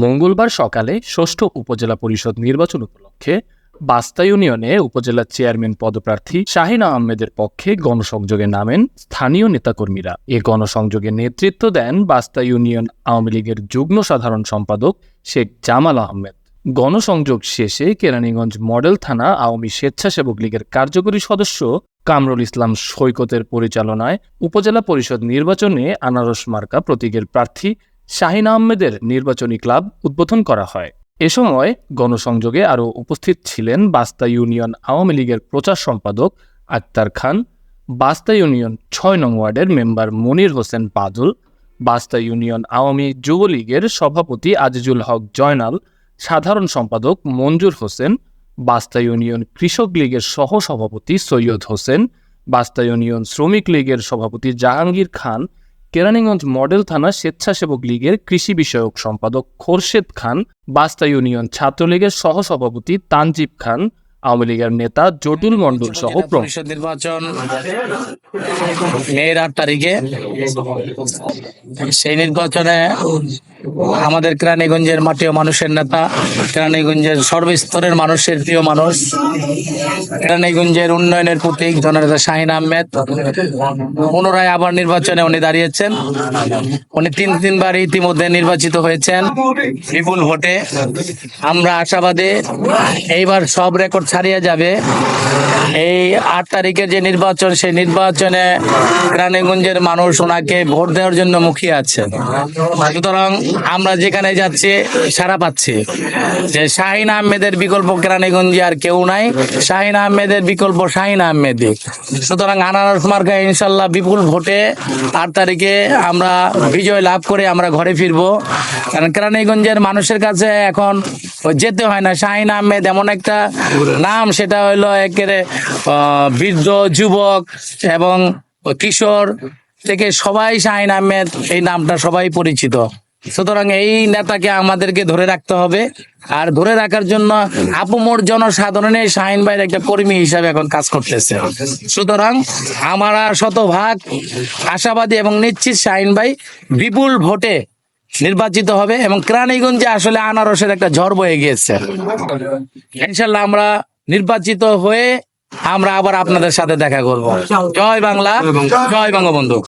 মঙ্গলবার সকালে ষষ্ঠ উপজেলা পরিষদ নির্বাচন উপলক্ষে বাস্তা ইউনিয়নে উপজেলা চেয়ারম্যান পদপ্রার্থী শাহিন আহমেদের পক্ষে গণসংযোগে নামেন স্থানীয় নেতাকর্মীরা। এ গণসংযোগে নেতৃত্ব দেন বাস্তা ইউনিয়ন আওয়ামী লীগের যুগ্ম সাধারণ সম্পাদক শেখ জামাল আহমেদ। গণসংযোগ শেষে কেরানীগঞ্জ মডেল থানা আওয়ামী স্বেচ্ছাসেবক লীগের কার্যকরী সদস্য কামরুল ইসলাম সৈকতের পরিচালনায় উপজেলা পরিষদ নির্বাচনে আনারস মার্কা প্রতীকের প্রার্থী শাহিন আহমেদের নির্বাচনী ক্লাব উদ্বোধন করা হয়। এ সময় গণসংযোগে আরও উপস্থিত ছিলেন বাস্তা ইউনিয়ন আওয়ামী লীগের প্রচার সম্পাদক আক্তার খান, বাস্তা ইউনিয়ন ৬ নং ওয়ার্ডের মেম্বার মনির হোসেন পাদুল, বাস্তা ইউনিয়ন আওয়ামী যুবলীগের সভাপতি আজিজুল হক জয়নাল, সাধারণ সম্পাদক মঞ্জুর হোসেন, বাস্তা ইউনিয়ন কৃষক লীগের সহ সভাপতি সৈয়দ হোসেন, বাস্তা ইউনিয়ন শ্রমিক লীগের সভাপতি জাহাঙ্গীর খান, কেরানীগঞ্জ মডেল থানা স্বেচ্ছাসেবক লীগের কৃষি বিষয়ক সম্পাদক খোরশেদ খান, বাস্তা ইউনিয়ন ছাত্রলীগের সহসভাপতি তানজিব খান, আওয়ামী লীগের নেতা জটুল মণ্ডল সহ পরিষদ নির্বাচন মের ৮ তারিখে। সেই নির্বাচনে আমাদের কেরানীগঞ্জের মাটি ও মানুষের নেতা, কেরানীগঞ্জের সর্বস্তরের মানুষের প্রিয় মানুষ, কেরানীগঞ্জের উন্নয়নের প্রতীক জননেতা শাহিন আহমেদ পুনরায় আবার নির্বাচনে উনি দাঁড়িয়েছেন। উনি তিনবার ইতিমধ্যে নির্বাচিত হয়েছেন বিপুল ভোটে। আমরা আশাবাদী এইবার সব রেকর্ড ছাড়িয়ে যাবে। এই ৮ তারিখের যে নির্বাচন, সেই নির্বাচনে কেরানীগঞ্জের মানুষ ওনাকে ভোট দেওয়ার জন্য মুখিয়ে আছে। সুতরাং আমরা যেখানে যাচ্ছি সারা পাচ্ছি যে শাহিন আহমেদের বিকল্প কেরানীগঞ্জে আর কেউ নাই। শাহিন আহমেদের বিকল্প শাহিন আহমেদই। সুতরাং আনারস মার্কা ইনশাল্লাহ বিপুল ভোটে ৮ তারিখে আমরা বিজয় লাভ করে আমরা ঘরে ফিরবো। কারণ কেরানীগঞ্জের মানুষের কাছে এখন যেতে হয় না। শাহিন আহমেদ এমন একটা নাম, সেটা হইলো একেবারে বৃদ্ধ, যুবক এবং কিশোর থেকে সবাই শাহিন আহমেদ এই নামটা সবাই পরিচিত। সুতরাং এই নেতাকে আমাদেরকে ধরে রাখতে হবে। আর ধরে রাখার জন্য আপামর জনসাধারণের শাহিন ভাইয়ের একটা কর্মী হিসাবে এখন কাজ করতেছে। সুতরাং আমরা শতভাগ আশাবাদী এবং নিশ্চিত শাহিন ভাই বিপুল ভোটে নির্বাচিত হবে এবং কেরানীগঞ্জে আসলে আনারসের একটা ঝড় বয়ে গিয়েছে। ইনশাল্লাহ আমরা নির্বাচিত হয়ে আমরা আবার আপনাদের সাথে দেখা করব। জয় বাংলা, জয় বঙ্গবন্ধু।